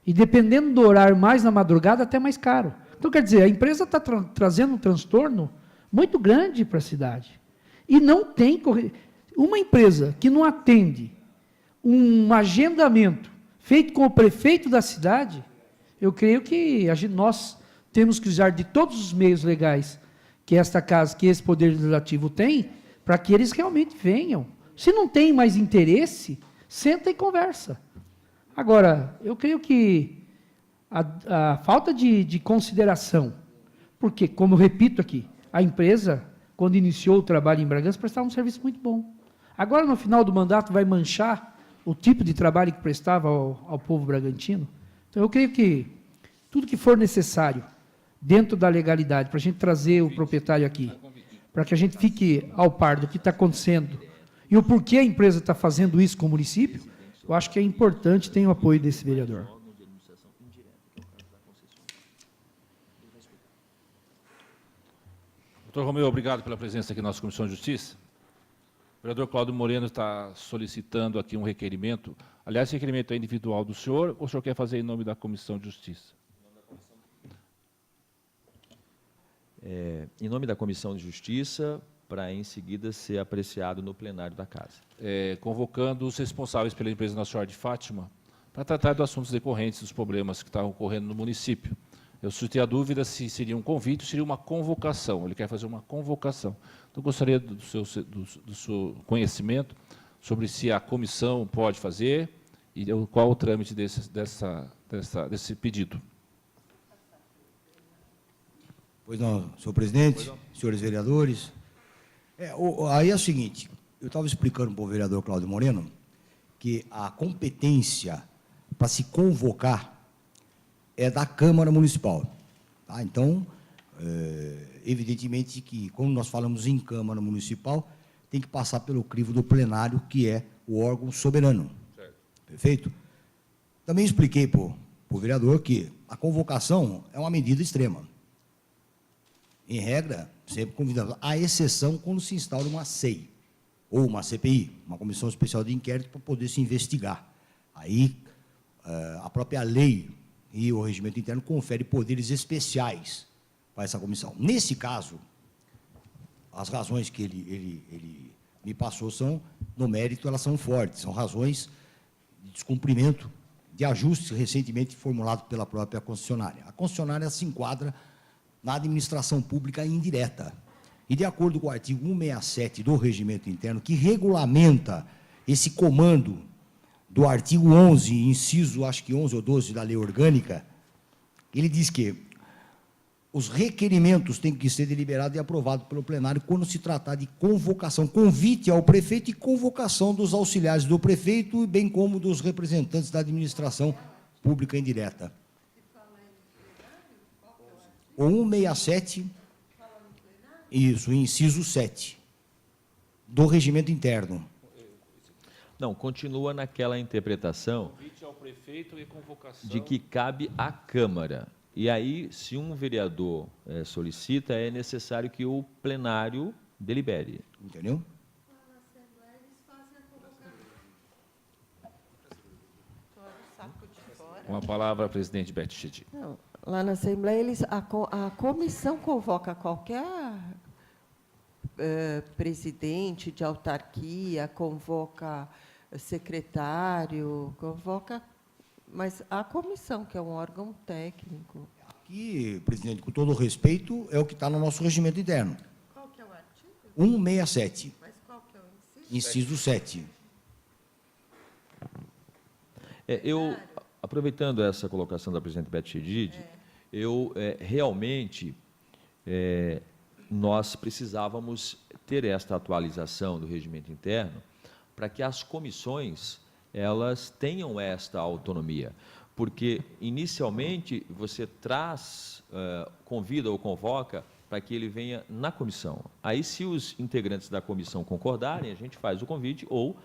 E dependendo do horário, mais na madrugada, até mais caro. Então, quer dizer, a empresa está trazendo um transtorno muito grande para a cidade. E não tem... Uma empresa que não atende um agendamento feito com o prefeito da cidade, eu creio que nós temos que usar de todos os meios legais que esta casa, que esse Poder Legislativo tem, para que eles realmente venham. Se não tem mais interesse, senta e conversa. Agora, eu creio que a falta de consideração, porque, como eu repito aqui, a empresa, quando iniciou o trabalho em Bragança, prestava um serviço muito bom. Agora, no final do mandato, vai manchar o tipo de trabalho que prestava ao povo bragantino. Então, eu creio que tudo que for necessário, dentro da legalidade, para a gente trazer o proprietário aqui, para que a gente fique ao par do que está acontecendo e o porquê a empresa está fazendo isso com o município, eu acho que é importante ter o apoio desse vereador. Doutor Romeu, obrigado pela presença aqui na nossa Comissão de Justiça. O vereador Cláudio Moreno está solicitando aqui um requerimento. Aliás, esse requerimento é individual do senhor ou o senhor quer fazer em nome da Comissão de Justiça? Em nome da Comissão de Justiça, para em seguida ser apreciado no plenário da Casa. Convocando os responsáveis pela empresa Nossa Senhora de Fátima para tratar dos assuntos decorrentes dos problemas que estavam ocorrendo no município. Eu suscitei a dúvida se seria um convite ou seria uma convocação. Ele quer fazer uma convocação. Então, gostaria do seu conhecimento sobre se a comissão pode fazer e qual o trâmite desse pedido. Pois não, senhor presidente, senhores vereadores. Aí é o seguinte, eu estava explicando para o vereador Cláudio Moreno que a competência para se convocar é da Câmara Municipal. Tá? Então, evidentemente que, quando nós falamos em Câmara Municipal, tem que passar pelo crivo do plenário, que é o órgão soberano. Certo. Perfeito? Também expliquei para o vereador que a convocação é uma medida extrema. Em regra, sempre convidamos, à exceção quando se instaura uma CEI, ou uma CPI, uma Comissão Especial de Inquérito, para poder se investigar. Aí, a própria lei e o regimento interno confere poderes especiais para essa comissão. Nesse caso, as razões que ele me passou são, no mérito, elas são fortes, são razões de descumprimento de ajustes recentemente formulados pela própria concessionária. A concessionária se enquadra na administração pública indireta. E, de acordo com o artigo 167 do Regimento Interno, que regulamenta esse comando do artigo 11, inciso, acho que 11 ou 12 da Lei Orgânica, ele diz que os requerimentos têm que ser deliberados e aprovados pelo plenário quando se tratar de convocação, convite ao prefeito e convocação dos auxiliares do prefeito, bem como dos representantes da administração pública indireta. O 167, isso, inciso 7, do regimento interno. Não, continua naquela interpretação Convite ao prefeito e convocação de que cabe à Câmara. E aí, se um vereador solicita, é necessário que o plenário delibere. Entendeu? Com a palavra, presidente Beth Chedi. Não, lá na Assembleia, a comissão convoca qualquer presidente de autarquia, convoca secretário, convoca, mas a comissão, que é um órgão técnico. Aqui, presidente, com todo o respeito, é o que está no nosso regimento interno. Qual que é o artigo? 167, Mas qual que é o inciso? inciso 7. Aproveitando essa colocação da presidente Beth Chedid, realmente nós precisávamos ter esta atualização do regimento interno para que as comissões elas tenham esta autonomia, porque inicialmente você convida ou convoca para que ele venha na comissão. Aí, se os integrantes da comissão concordarem, a gente faz o convite ou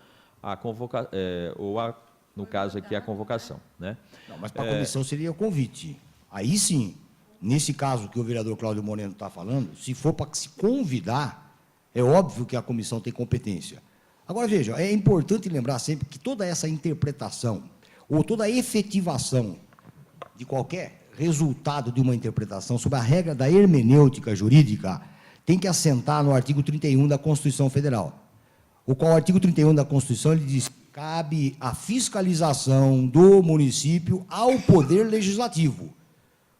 no caso aqui, a convocação. Né? Não, mas para a comissão seria o convite. Aí sim, nesse caso que o vereador Cláudio Moreno está falando, se for para se convidar, é óbvio que a comissão tem competência. Agora, veja, é importante lembrar sempre que toda essa interpretação, ou toda a efetivação de qualquer resultado de uma interpretação sobre a regra da hermenêutica jurídica, tem que assentar no artigo 31 da Constituição Federal. O qual o artigo 31 da Constituição ele diz: cabe a fiscalização do município ao Poder Legislativo.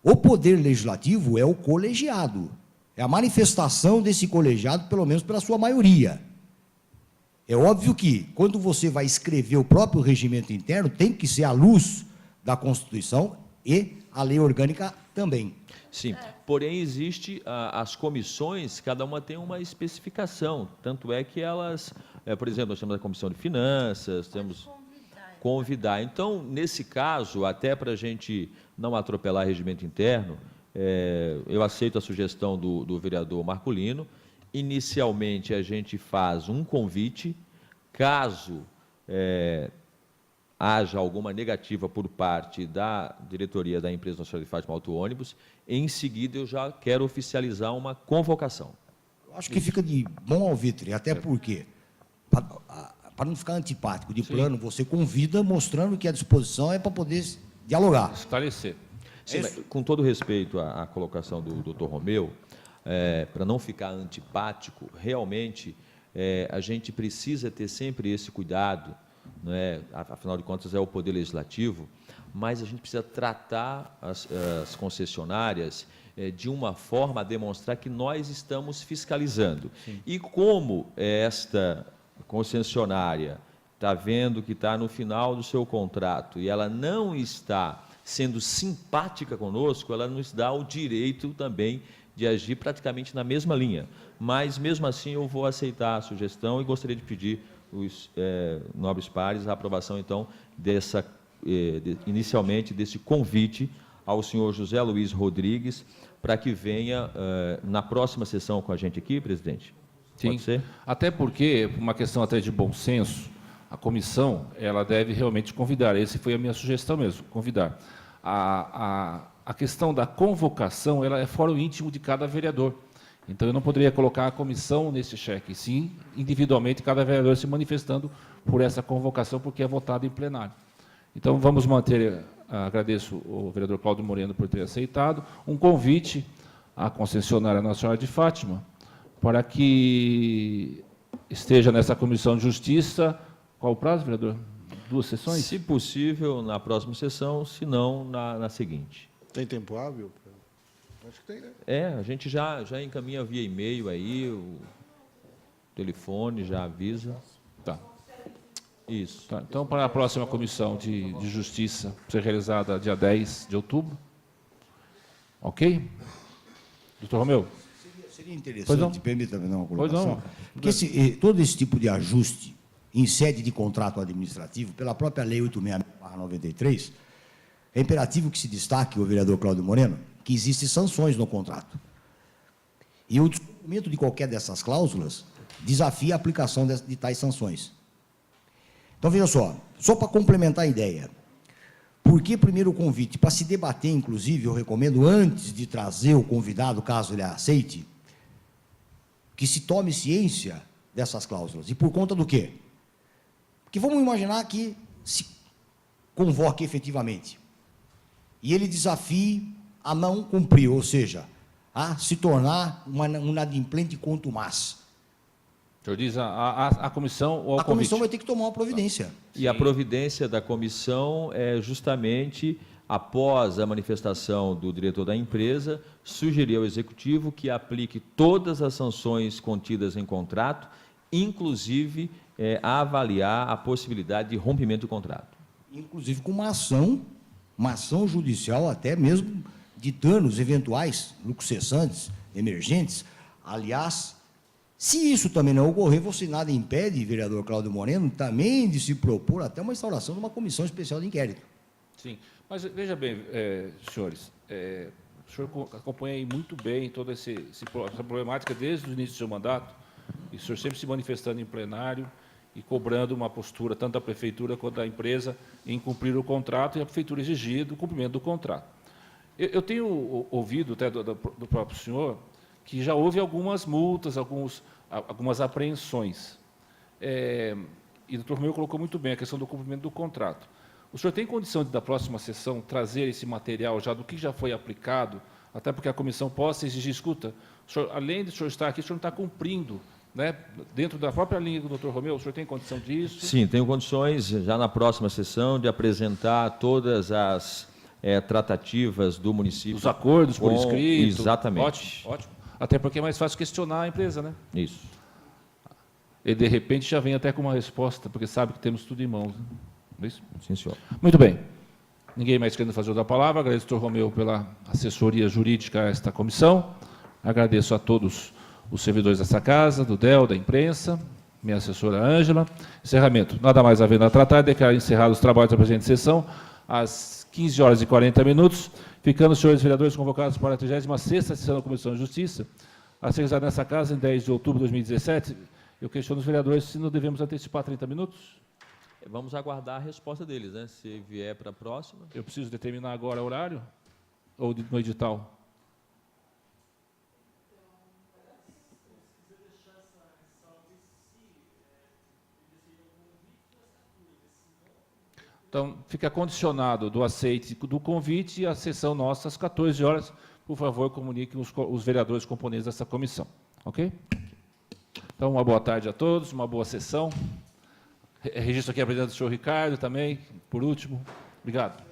O Poder Legislativo é o colegiado, é a manifestação desse colegiado, pelo menos pela sua maioria. É óbvio que, quando você vai escrever o próprio regimento interno, tem que ser à luz da Constituição e a lei orgânica também. Sim, porém existe as comissões, cada uma tem uma especificação, tanto é que elas, por exemplo, nós temos a Comissão de Finanças, temos convidar. Então, nesse caso, até para a gente não atropelar regimento interno, eu aceito a sugestão do vereador Marculino. Inicialmente, a gente faz um convite, caso haja alguma negativa por parte da diretoria da Empresa Nacional de Fátima Auto Ônibus, em seguida eu já quero oficializar uma convocação. Eu acho que fica de bom alvitre, até porque, para não ficar antipático de plano, você convida mostrando que a disposição é para poder dialogar. Esclarecer. Sim, mas, com todo respeito à colocação do doutor Romeu, para não ficar antipático, realmente a gente precisa ter sempre esse cuidado, não é? Afinal de contas é o Poder Legislativo, mas a gente precisa tratar as concessionárias de uma forma a demonstrar que nós estamos fiscalizando. Sim. E como esta concessionária está vendo que está no final do seu contrato e ela não está sendo simpática conosco, ela nos dá o direito também de agir praticamente na mesma linha. Mas, mesmo assim, eu vou aceitar a sugestão e gostaria de pedir os nobres pares a aprovação, então, inicialmente, desse convite ao senhor José Luiz Rodrigues, para que venha na próxima sessão com a gente aqui, presidente. Sim, pode ser? Até porque, por uma questão até de bom senso, a comissão ela deve realmente convidar. Essa foi a minha sugestão mesmo, convidar. A questão da convocação ela é fórum íntimo de cada vereador. Então, eu não poderia colocar a comissão nesse cheque, sim, individualmente, cada vereador se manifestando por essa convocação, porque é votado em plenário. Então, vamos manter, agradeço o vereador Cláudio Moreno por ter aceitado, um convite à concessionária nacional de Fátima, para que esteja nessa Comissão de Justiça. Qual o prazo, vereador? 2 sessões? Se possível, na próxima sessão, se não, na seguinte. Tem tempo hábil? Acho que tem, né? A gente já encaminha via e-mail aí, o telefone já avisa. Tá. Isso. Tá. Então, para a próxima Comissão de Justiça, ser realizada dia 10 de outubro. Ok? Doutor Romeu? Seria interessante, permita-me dar uma colocação. Pois não. Porque todo esse tipo de ajuste em sede de contrato administrativo, pela própria Lei 866/93, é imperativo que se destaque, o vereador Cláudio Moreno, que existem sanções no contrato. E o descumprimento de qualquer dessas cláusulas desafia a aplicação de tais sanções. Então, veja só para complementar a ideia, por que primeiro o convite? Para se debater, inclusive, eu recomendo, antes de trazer o convidado, caso ele aceite, que se tome ciência dessas cláusulas. E por conta do quê? Porque vamos imaginar que se convoque efetivamente e ele desafie a não cumprir, ou seja, a se tornar um inadimplente contumaz. O senhor diz a comissão ou ao A comissão convite? vai ter que tomar uma providência. E a providência da comissão é justamente, após a manifestação do diretor da empresa, sugerir ao executivo que aplique todas as sanções contidas em contrato, inclusive avaliar a possibilidade de rompimento do contrato. Inclusive com uma ação judicial até mesmo de danos eventuais, lucros cessantes, emergentes. Aliás, se isso também não ocorrer, você nada impede, vereador Cláudio Moreno, também de se propor até uma instauração de uma comissão especial de inquérito. Sim, mas veja bem, senhores, o senhor acompanha aí muito bem toda essa problemática desde o início do seu mandato, e o senhor sempre se manifestando em plenário e cobrando uma postura, tanto da prefeitura quanto da empresa, em cumprir o contrato, e a prefeitura exigindo o cumprimento do contrato. Eu tenho ouvido até do próprio senhor que já houve algumas multas, algumas apreensões. E o doutor Romeu colocou muito bem a questão do cumprimento do contrato. O senhor tem condição de, da próxima sessão, trazer esse material já do que já foi aplicado, até porque a comissão possa exigir, escuta, o senhor, além de o senhor estar aqui, o senhor não está cumprindo, né, dentro da própria linha do doutor Romeu, o senhor tem condição disso? Sim, tenho condições, já na próxima sessão, de apresentar todas as tratativas do município. Os acordos por escrito. Exatamente. Ótimo, ótimo. Até porque é mais fácil questionar a empresa, né? Isso. ele, de repente, já vem até com uma resposta, porque sabe que temos tudo em mãos. Né? É isso? Sim, senhor. Muito bem. Ninguém mais querendo fazer outra palavra. Agradeço ao doutor Romeu pela assessoria jurídica a esta comissão. Agradeço a todos os servidores dessa casa, do DEL, da imprensa, minha assessora Ângela. Encerramento. Nada mais havendo a tratar, declaro encerrados os trabalhos da presente sessão, às 15h40, ficando os senhores vereadores convocados para a 36ª sessão da Comissão de Justiça, a ser realizada nessa casa em 10 de outubro de 2017. Eu questiono os vereadores se não devemos antecipar 30 minutos. Vamos aguardar a resposta deles, né? Se vier para a próxima. Eu preciso determinar agora o horário? Ou no edital? Então, fica condicionado do aceite do convite e a sessão nossa às 14 horas. Por favor, comuniquem os vereadores componentes dessa comissão. Ok? Então, uma boa tarde a todos, uma boa sessão. Registro aqui a presença do senhor Ricardo também, por último. Obrigado.